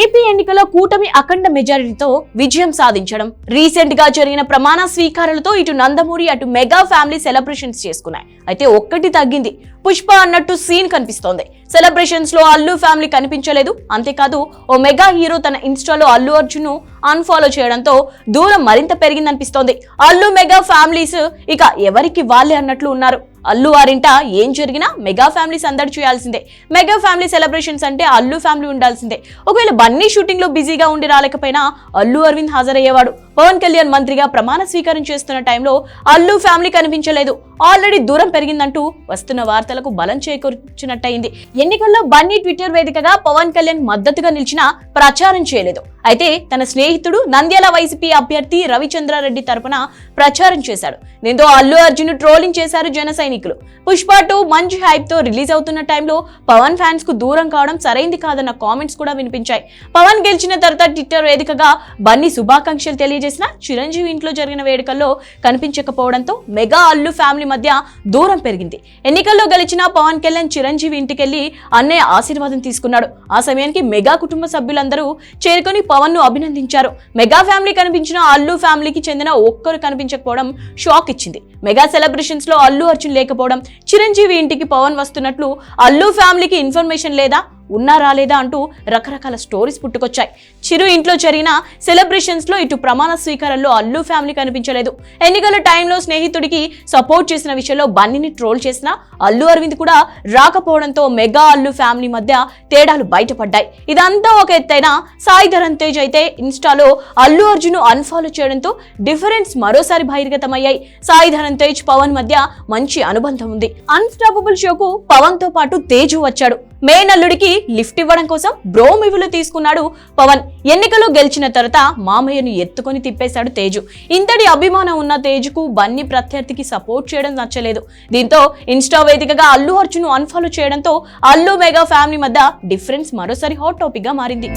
AP ఎన్నికల్లో కూటమి అఖండ మెజారిటీతో విజయం సాధించడం, రీసెంట్ గా జరిగిన ప్రమాణ స్వీకారాలతో ఇటు నందమూరి అటు మెగా ఫ్యామిలీ సెలబ్రేషన్స్ చేసుకున్నాయి. అయితే ఒక్కటి తగ్గింది, పుష్ప అన్నట్టు సీన్ కనిపిస్తోంది. సెలబ్రేషన్స్ లో అల్లు ఫ్యామిలీ కనిపించలేదు. అంతేకాదు ఓ మెగా హీరో తన ఇన్స్టాలో అల్లు అర్జున్ ను అన్ఫాలో చేయడంతో దూరం మరింత పెరిగిందనిపిస్తోంది. అల్లు మెగా ఫ్యామిలీస్ ఇక ఎవరికి వాళ్ళే అన్నట్లు ఉన్నారు. అల్లు వారింట ఏం జరిగినా మెగా ఫ్యామిలీ సందడి చేయాల్సిందే. మెగా ఫ్యామిలీ సెలబ్రేషన్స్ అంటే అల్లు ఫ్యామిలీ ఉండాల్సిందే. ఒకవేళ బన్నీ షూటింగ్ లో బిజీగా ఉండి రాలేకపోయినా అల్లు అరవింద్ హాజరయ్యేవాడు. పవన్ కళ్యాణ్ మంత్రిగా ప్రమాణ స్వీకారం చేస్తున్న టైంలో అల్లు ఫ్యామిలీ కనిపించలేదు. ఆల్రెడీ దూరం పెరిగిందంటూ వస్తున్న వార్తలకు బలం చేకూర్చినట్టయింది. ఎన్నికల్లో బన్నీ ట్విట్టర్ వేదికగా పవన్ కళ్యాణ్ మద్దతుగా నిలిచినా ప్రచారం చేయలేదు. అయితే తన స్నేహితుడు నంద్యాల వైసీపీ అభ్యర్థి రవిచంద్రారెడ్డి తరపున ప్రచారం చేశాడు. దీంతో అల్లు అర్జున్ ట్రోలింగ్ చేశారు జన సైనికులు. పుష్ప 2 మంచి హైప్ తో రిలీజ్ అవుతున్న టైంలో పవన్ ఫ్యాన్స్ కు దూరం కావడం సరైంది కాదన్న కామెంట్స్ కూడా వినిపించాయి. పవన్ గెలిచిన తర్వాత ట్విట్టర్ వేదికగా బన్నీ శుభాకాంక్షలు తెలియజేసిన చిరంజీవి ఇంట్లో జరిగిన వేడుకల్లో కనిపించకపోవడంతో మెగా అల్లు ఫ్యామిలీ మధ్య దూరం పెరిగింది. ఎన్నికల్లో గెలిచిన పవన్ కళ్యాణ్ చిరంజీవి ఇంటికెళ్లి అన్నయ్య ఆశీర్వాదం తీసుకున్నాడు. ఆ సమయానికి మెగా కుటుంబ సభ్యులందరూ చేరుకొని పవన్ ను అభినందించారు. మెగా ఫ్యామిలీ కనిపించిన అల్లు ఫ్యామిలీకి చెందిన ఒక్కరు కనిపించకపోవడం షాక్ ఇచ్చింది. మెగా సెలబ్రేషన్స్ లో అల్లు అర్జున్ లేకపోవడం, చిరంజీవి ఇంటికి పవన్ వస్తున్నట్లు అల్లు ఫ్యామిలీకి ఇన్ఫర్మేషన్ లేదా, ఉన్నా రాలేదా అంటూ రకరకాల స్టోరీస్ పుట్టుకొచ్చాయి. చిరు ఇంట్లో జరిగిన సెలబ్రేషన్స్ లో ఇటు ప్రమాణ స్వీకారంలో అల్లు ఫ్యామిలీ కనిపించలేదు. ఎన్నికల టైంలో స్నేహితుడికి సపోర్ట్ చేసిన విషయంలో బన్నీని ట్రోల్ చేసిన అల్లు అరవింద్ కూడా రాకపోవడంతో మెగా అల్లు ఫ్యామిలీ మధ్య తేడాలు బయటపడ్డాయి. ఇదంతా ఒక ఎత్తైన సాయి ధరమ్ తేజ్ అయితే ఇన్స్టాలో అల్లు అర్జున్ అన్ఫాలో చేయడంతో డిఫరెన్స్ మరోసారి బహిర్గతమయ్యాయి. సాయి ధరమ్ తేజ్ పవన్ మధ్య మంచి అనుబంధం ఉంది. అన్స్టాపబుల్ షోకు పవన్ తో పాటు తేజు వచ్చాడు. మేనల్లుడికి లిఫ్ట్ ఇవ్వడం కోసం బ్రో మివులు తీసుకున్నాడు పవన్. ఎన్నికలు గెలిచిన తర్వాత మామయ్యను ఎత్తుకొని తిప్పేశాడు తేజు. ఇంతటి అభిమానం ఉన్న తేజుకు బన్నీ ప్రత్యర్థికి సపోర్ట్ చేయడం నచ్చలేదు. దీంతో ఇన్స్టా వేదికగా అల్లు అర్జున్ అన్ఫాలో చేయడంతో అల్లు మెగా ఫ్యామిలీ మధ్య డిఫరెన్స్ మరోసారి హాట్ టాపిక్ గా మారింది.